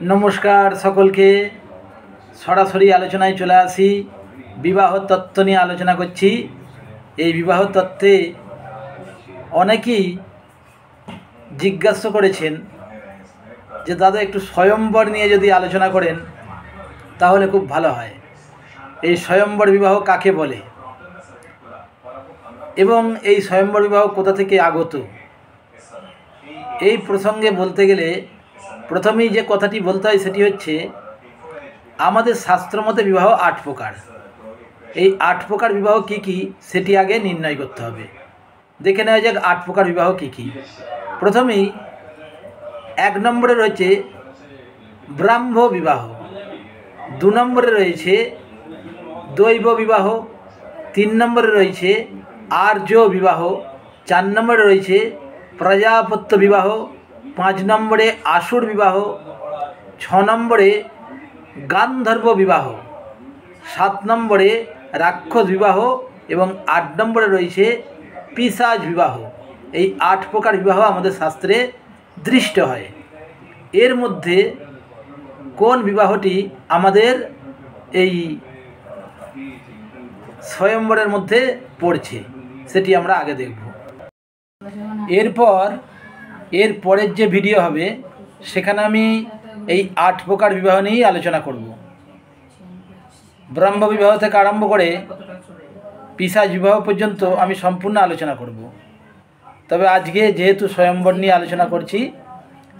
नमस्कार सकलके सरासरि आलोचनाय चले आसि विवाह तत्त्व निये आलोचना करछि। এই विवाह तत्त्वे অনেকেই জিজ্ঞাসা করেছেন যে দাদা একটু স্বয়ंवर নিয়ে যদি আলোচনা করেন তাহলে খুব ভালো হয়। এই স্বয়ंवर বিবাহ কাকে বলে এবং এই স্বয়ंवर বিবাহ কোথা থেকে আগত, এই প্রসঙ্গে বলতে গেলে প্রথমেই যে কথাটি বলতে হয় সেটি হচ্ছে আমাদের শাস্ত্রমতে বিবাহ ৮ প্রকার। এই ৮ প্রকার বিবাহ কি কি সেটি আগে নির্ণয় করতে হবে। দেখে নেওয়া যাক ৮ প্রকার বিবাহ কি কি। প্রথমেই ১ নম্বরে রয়েছে ব্রাহ্ম বিবাহ, ২ নম্বরে রয়েছে দৈব বিবাহ, ৩ নম্বরে রয়েছে আর্য বিবাহ, ৪ নম্বরে রয়েছে প্রজাপত্য বিবাহ, ৫ নম্বরে আসুর বিবাহ, ৬ নম্বরে গান্ধর্ব বিবাহ, ৭ নম্বরে রাক্ষস বিবাহ এবং ৮ নম্বরে রয়েছে পিশাচ বিবাহ। এই ৮ প্রকার বিবাহ আমাদের শাস্ত্রে দৃষ্ট হয়। এর মধ্যে কোন বিবাহটি আমাদের এই স্বয়ंवরের মধ্যে পড়ছে সেটি আমরা আগে দেখব। এর পরের যে ভিডিও হবে সেখানে আমি এই ৮ প্রকার বিবাহ নিয়েই আলোচনা করব। ব্রহ্ম বিবাহ থেকে আরম্ভ করে পিশাচ বিবাহ পর্যন্ত আমি সম্পূর্ণ আলোচনা করব। তবে আজকে যেহেতু স্বয়ंवर নিয়ে আলোচনা করছি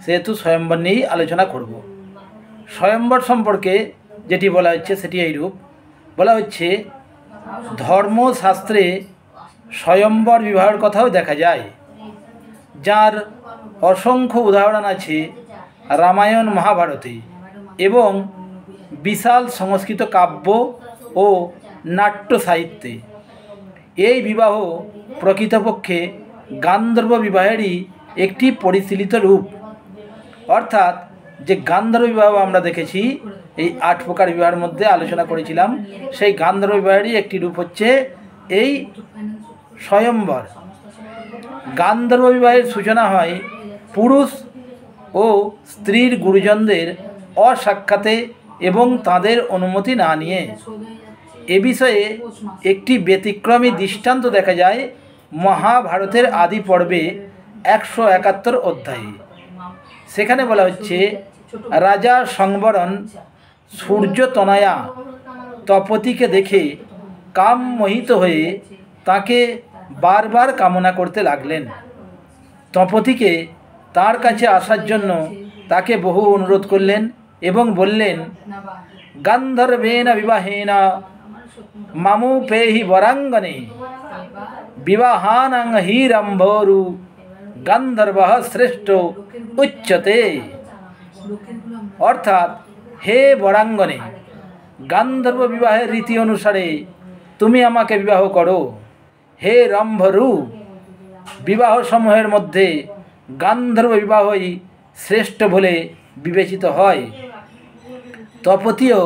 সেহেতু স্বয়ंवर নিয়েই আলোচনা করব। স্বয়ंवर সম্পর্কে যেটি বলা হচ্ছে সেটি এইরূপ বলা হচ্ছে, ধর্মশাস্ত্রে স্বয়ंवर বিবাহের কথাও দেখা যায়, যার অসংখ্য উদাহরণ আছে রামায়ণ মহাভারতে এবং বিশাল সংস্কৃত কাব্য ও নাট্য সাহিত্যে। এই বিবাহ প্রকৃতপক্ষে গান্ধর্ব বিবাহেরই একটি পরিশীলিত রূপ। অর্থাৎ যে গান্ধর্ব বিবাহ আমরা দেখেছি এই ৮ প্রকার বিবাহের মধ্যে আলোচনা করেছিলাম, সেই গান্ধর্ব বিবাহেরই একটি রূপ হচ্ছে এই স্বয়ंवर। গান্ধর্ব বিবাহের সূচনা হয় পুরুষ ও স্ত্রীর গুরুজনদের অসাক্ষাতে এবং তাদের অনুমতি না নিয়ে। এ বিষয়ে একটি ব্যতিক্রমী দৃষ্টান্ত দেখা যায় মহাভারতের আদি পর্বে ১৭১ অধ্যায়ে। সেখানে বলা হচ্ছে, রাজা সংবরণ সূর্যতনয়া তপতিকে দেখে কাম মোহিত হয়ে তাকে বারবার কামনা করতে লাগলেন। তপতিকে তার কাছে আসার জন্য তাকে বহু অনুরোধ করলেন এবং বললেন, গান্ধর্বেন বিবাহেন মামু পেহি বরাঙ্গনে বিবাহানাং হিরম্ভরু গান্ধর্ব শ্রেষ্ঠ উচ্চতে। অর্থাৎ হে বরাঙ্গনে, গান্ধর্ব বিবাহের রীতি অনুসারে তুমি আমাকে বিবাহ করো। হে রম্ভরু, বিবাহ সমূহের মধ্যে গান্ধর্ব বিবাহই শ্রেষ্ঠ বলে বিবেচিত হয়। তপতিও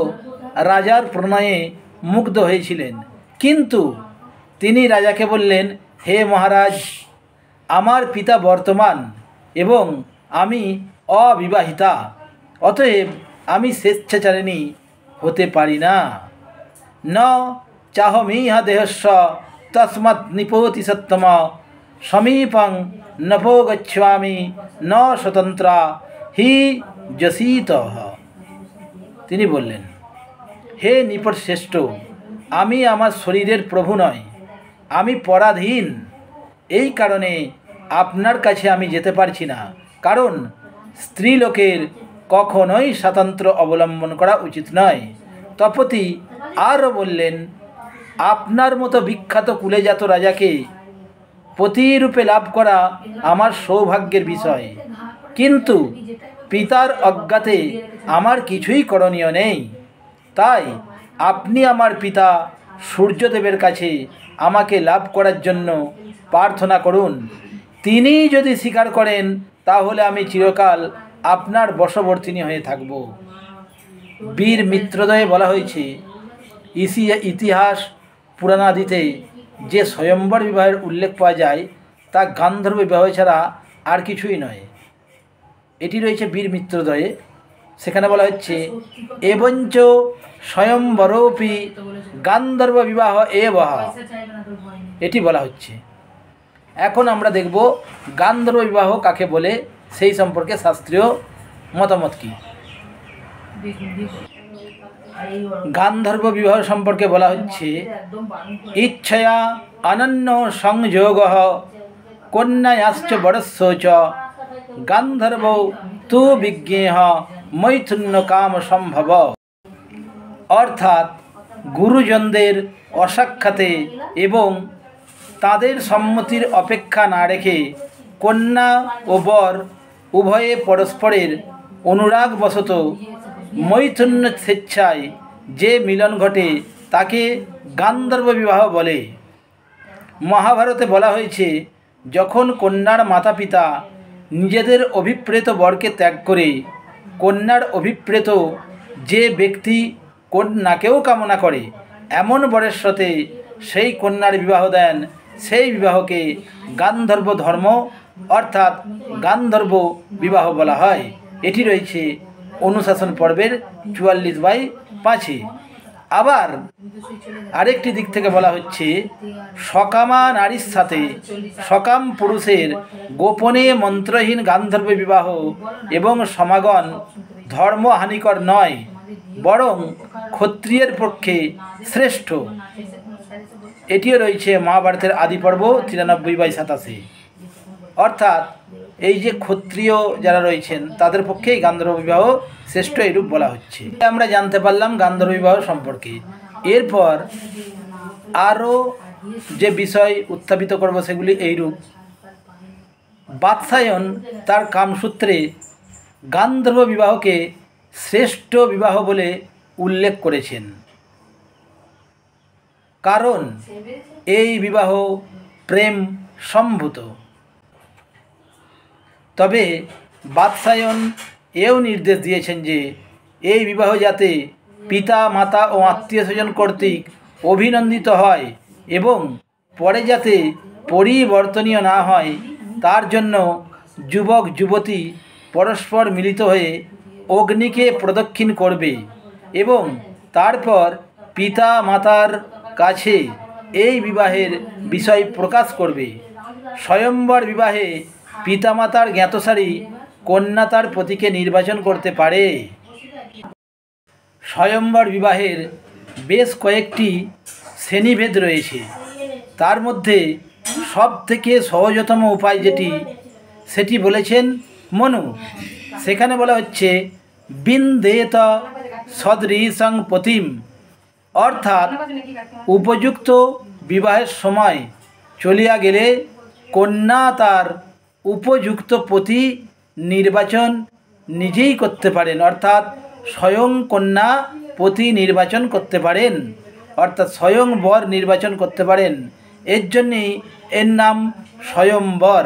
রাজার প্রণয়ে মুগ্ধ হয়েছিলেন, কিন্তু তিনি রাজাকে বললেন, হে মহারাজ, আমার পিতা বর্তমান এবং আমি অবিবাহিতা, অতএব আমি স্বেচ্ছাচারিণী হতে পারি না। ন চাহমিহা দেহস্য তস্মাৎ নিপতি সত্তম সমীপং নভো গচ্ছামি ন স্বতন্ত্রা হি যসিত। তিনি বললেন, হে নিপট শ্রেষ্ঠ, আমি আমার শরীরের প্রভু নয়, আমি পরাধীন। এই কারণে আপনার কাছে আমি যেতে পারছি না, কারণ স্ত্রীলোকের কখনোই স্বাতন্ত্র্য অবলম্বন করা উচিত নয়। তপতি আরও বললেন, আপনার মতো বিখ্যাত কুলেজাত রাজাকে পতিরূপে লাভ করা আমার সৌভাগ্যের বিষয়, কিন্তু পিতার অজ্ঞাতে আমার কিছুই করণীয় নেই। তাই আপনি আমার পিতা সূর্যদেবের কাছে আমাকে লাভ করার জন্য প্রার্থনা করুন। তিনি যদি স্বীকার করেন তাহলে আমি চিরকাল আপনার বশবর্তিনী হয়ে থাকব। বীর মিত্রদয়ে বলা হয়েছে, ইতিহাস পুরাণাদিতে যে স্বয়ंवर বিবাহের উল্লেখ পাওয়া যায় তা গান্ধর্ব বিবাহ ছাড়া আর কিছুই নয়। এটি রয়েছে বীর মিত্রদয়ে। সেখানে বলা হচ্ছে এবঞ্চ স্বয়ংবরোপি গান্ধর্ব বিবাহ এবহ, এটি বলা হচ্ছে। এখন আমরা দেখব গান্ধর্ব বিবাহ কাকে বলে, সেই সম্পর্কে শাস্ত্রীয় মতামত কী। গান্ধর্ব বিবাহ সম্পর্কে বলা হচ্ছে ইচ্ছয়া অনন্য সংযোগ কন্যায়াশ্চ বরস্য চ গান্ধর্ব তু বিজ্ঞেহ মৈথুন্য কাম সম্ভব। অর্থাৎ গুরুজনদের অসাক্ষাতে এবং তাদের সম্মতির অপেক্ষা না রেখে কন্যা ও বর উভয়ে পরস্পরের অনুরাগবশত মৈথুন্য স্বেচ্ছায় যে মিলন ঘটে তাকে গান্ধর্ব বিবাহ বলে। মহাভারতে বলা হয়েছে, যখন কন্যার মাতা পিতা নিজেদের অভিপ্রেত বরকে ত্যাগ করে কন্যার অভিপ্রেত যে ব্যক্তি কন্যাকেও কামনা করে এমন বরের সাথে সেই কন্যার বিবাহ দেন, সেই বিবাহকে গান্ধর্ব ধর্ম অর্থাৎ গান্ধর্ব বিবাহ বলা হয়। এটি রয়েছে অনুশাসন পর্বের 44/5। আবার আরেকটি দিক থেকে বলা হচ্ছে সকামা নারীর সাথে সকাম পুরুষের গোপনে মন্ত্রহীন গান্ধর্ব বিবাহ এবং সমাগম ধর্মহানিকর নয়, বরং ক্ষত্রিয়ের পক্ষে শ্রেষ্ঠ। এটিও রয়েছে মহাভারতের আদি পর্ব 93/87। অর্থাৎ এই যে ক্ষত্রিয় যারা রয়েছেন তাদের পক্ষেই গান্ধর্ব বিবাহ শ্রেষ্ঠ, এরূপ বলা হচ্ছে। আমরা জানতে পারলাম গান্ধর্ব বিবাহ সম্পর্কে। এরপর আরও যে বিষয় উত্থাপিত করব সেগুলি এইরূপ। বাৎসায়ন তার কামসূত্রে গান্ধর্ব বিবাহকে শ্রেষ্ঠ বিবাহ বলে উল্লেখ করেছেন, কারণ এই বিবাহ প্রেম সম্ভূত। তবে বাৎসায়ন এও নির্দেশ দিয়েছেন যে এই বিবাহ যাতে পিতা মাতা ও আত্মীয় স্বজন কর্তৃক অভিনন্দিত হয় এবং পরে যাতে পরিবর্তনীয় না হয় তার জন্য যুবক যুবতী পরস্পর মিলিত হয়ে অগ্নিকে প্রদক্ষিণ করবে এবং তারপর পিতা মাতার কাছে এই বিবাহের বিষয় প্রকাশ করবে। স্বয়ম্বর বিবাহে পিতামাতার জ্ঞাতসারী কন্যা তার পতিকে নির্বাচন করতে পারে। স্বয়ম্বর বিবাহের বেশ কয়েকটি শ্রেণীভেদ রয়েছে, তার মধ্যে সব থেকে সহজতম উপায় যেটি সেটি বলেছেন মনু। সেখানে বলা হচ্ছে বিন্দেত সদৃশং পতিম, অর্থাৎ উপযুক্ত বিবাহের সময় চলিয়া গেলে কন্যা তার উপযুক্ত পতি নির্বাচন নিজেই করতে পারেন, অর্থাৎ স্বয়ং কন্যা পতি নির্বাচন করতে পারেন, অর্থাৎ স্বয়ং বর নির্বাচন করতে পারেন। এর জন্যেই এর নাম স্বয়ংবর।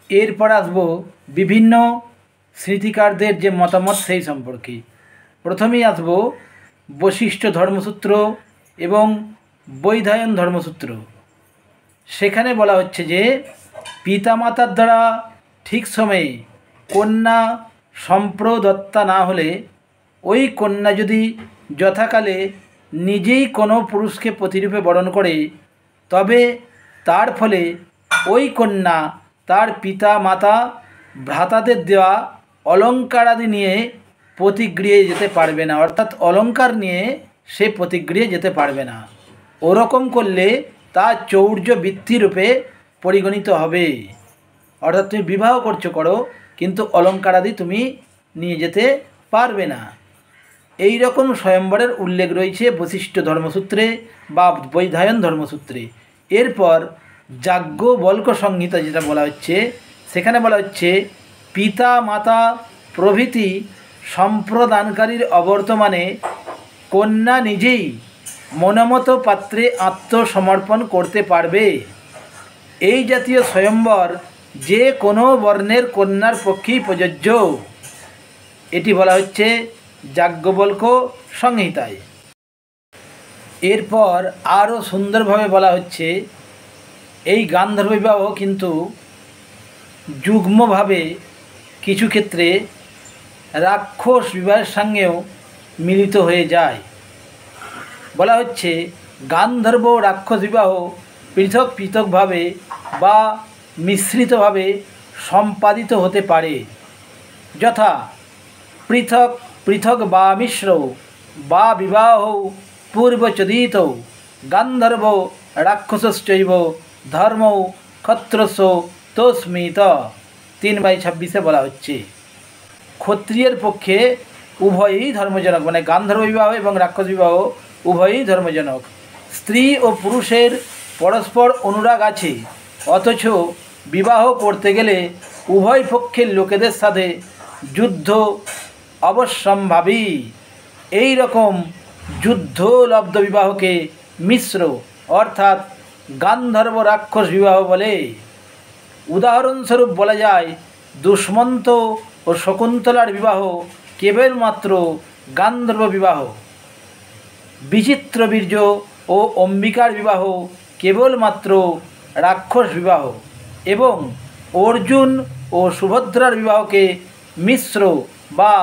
এরপর আসব বিভিন্ন স্মৃতিকারদের যে মতামত সেই সম্পর্কে। প্রথমেই আসব বশিষ্ঠ ধর্মসূত্র এবং বৈধায়ন ধর্মসূত্র। সেখানে বলা হচ্ছে যে পিতামাতার দ্বারা ঠিক সময়ে কন্যা সম্প্রদত্তা না হলে ওই কন্যা যদি যথাকালে নিজেই কোনো পুরুষকে প্রতিরূপে বরণ করে তবে তার ফলে ওই কন্যা তার পিতা মাতা ভ্রাতাদের দেওয়া অলঙ্কারাদি নিয়ে প্রতিগৃহে যেতে পারবে না, অর্থাৎ অলঙ্কার নিয়ে সে প্রতিগৃহে যেতে পারবে না। ওরকম করলে তা চৌর্য বৃত্তিরূপে পরিগণিত হবে। অর্থাৎ তুমি বিবাহ করো কিন্তু অলঙ্কারাদি তুমি নিয়ে যেতে পারবে না। এই রকম স্বয়ম্বরের উল্লেখ রয়েছে বশিষ্ঠ ধর্মসূত্রে বা বৈধায়ন ধর্মসূত্রে। এরপর যাজ্ঞবল্ক্য সংহিতা যেটা বলা হচ্ছে সেখানে বলা হচ্ছে পিতা মাতা প্রভৃতি সম্প্রদানকারীর অবর্তমানে কন্যা নিজেই মনোমতো পাত্রে আত্মসমর্পণ করতে পারবে। এই জাতীয় স্বয়ম্বর যে কোনো বর্ণের কন্যার পক্ষেই প্রযোজ্য। এটি বলা হচ্ছে যাজ্ঞবল্ক্য সংহিতায়। এরপর আরও সুন্দরভাবে বলা হচ্ছে এই গান্ধর্ব বিবাহ কিন্তু যুগ্মভাবে কিছু ক্ষেত্রে রাক্ষস বিবাহের সঙ্গেও মিলিত হয়ে যায়। বলা হচ্ছে গান্ধর্ব রাক্ষস বিবাহ পৃথক পৃথকভাবে বা মিশ্রিতভাবে সম্পাদিত হতে পারে, যথা পৃথক পৃথক বা মিশ্র বা বিবাহ পূর্বচোদিত গান্ধর্ব রাক্ষসশ্চৈব ধর্ম ক্ষত্রস্য তস্মিত 3/26 বলা হচ্ছে। ক্ষত্রিয়ের পক্ষে উভয়ই ধর্মজনক, মানে গান্ধর্ব বিবাহ এবং রাক্ষস বিবাহ উভয়ই ধর্মজনক। স্ত্রী ও পুরুষের পরস্পর অনুরাগ আছে, অথচ বিবাহ করতে গেলে উভয় পক্ষের লোকেদের সাথে যুদ্ধ অবশ্যম্ভাবী। এই রকম যুদ্ধলব্ধ বিবাহকে মিশ্র অর্থাৎ গান্ধর্ব রাক্ষস বিবাহ বলে। উদাহরণস্বরূপ বলা যায় দুষ্মন্ত ও শকুন্তলার বিবাহ কেবলমাত্র গান্ধর্ব বিবাহ, বিচিত্রবীর্য ও অম্বিকার বিবাহ কেবলমাত্র রাক্ষস বিবাহ এবং অর্জুন ও সুভদ্রার বিবাহকে মিশ্র বা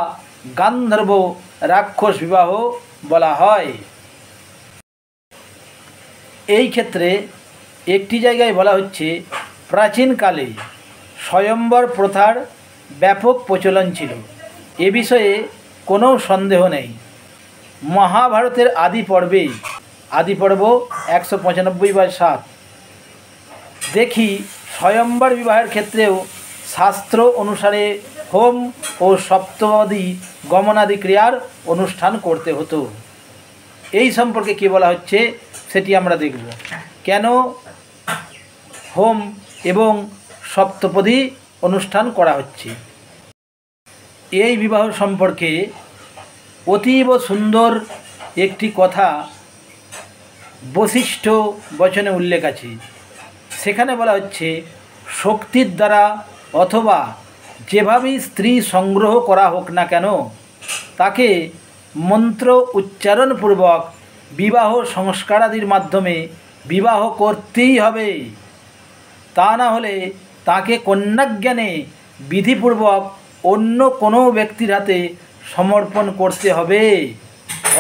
গান্ধর্ব রাক্ষস বিবাহ বলা হয়। এই ক্ষেত্রে একটি জায়গায় বলা হচ্ছে প্রাচীনকালে স্বয়ম্বর প্রথার ব্যাপক প্রচলন ছিল, এ বিষয়ে কোনো সন্দেহ নেই। মহাভারতের আদি পর্ব 195/7 দেখি স্বয়ম্বর বিবাহের ক্ষেত্রেও শাস্ত্র অনুসারে হোম ও সপ্তপদী গমনাদি ক্রিয়ার অনুষ্ঠান করতে হতো। এই সম্পর্কে কী বলা হচ্ছে সেটি আমরা দেখব। কেন হোম এবং সপ্তপদী অনুষ্ঠান করা হচ্ছে। এই বিবাহ সম্পর্কে অতীব সুন্দর একটি কথা বশিষ্ঠ বচনে উল্লেখ আছে। সেখানে বলা হচ্ছে শক্তির দ্বারা অথবা যেভাবেই স্ত্রী সংগ্রহ করা হোক না কেন, তাকে মন্ত্র উচ্চারণপূর্বক বিবাহ সংস্কারাদির মাধ্যমে বিবাহ করতেই হবে। তা না হলে তাকে কন্যাজ্ঞানে বিধিপূর্বক অন্য কোনো ব্যক্তির হাতে সমর্পণ করতে হবে।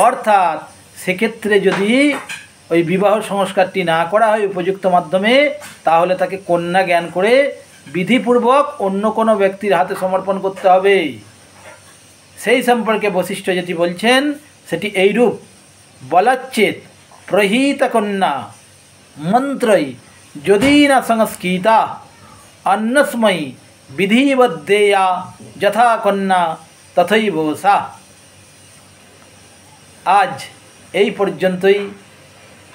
অর্থাৎ সেক্ষেত্রে যদি ওই বিবাহ সংস্কারটি না করা হয় উপযুক্ত মাধ্যমে, তাহলে তাকে কন্যা জ্ঞান করে বিধিপূর্বক অন্য কোনো ব্যক্তির হাতে সমর্পণ করতে হবে। সেই সম্পর্কে বশিষ্ঠ যেটি বলছেন সেটি এইরূপ, বলাচ্ছেদ প্রহীত কন্যা মন্ত্রই যদি না সংস্কৃতা অন্নস্ময়ী বিধিবদ্ধেয়া যথা কন্যা তথৈব সা। আজ এই পর্যন্তই।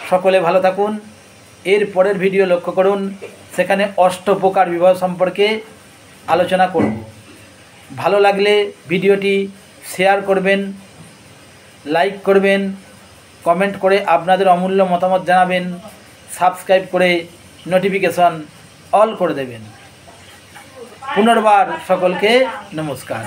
সকলে ভালো থাকুন। এর পরের ভিডিও লক্ষ্য করুন, সেখানে অষ্টপ্রকার বিবাহ সম্পর্কে আলোচনা করব। ভালো লাগলে ভিডিওটি শেয়ার করবেন, লাইক করবেন, কমেন্ট করে আপনাদের অমূল্য মতামত জানাবেন, সাবস্ক্রাইব করে নোটিফিকেশন অল করে দেবেন। পুনর্বার সকলকে নমস্কার।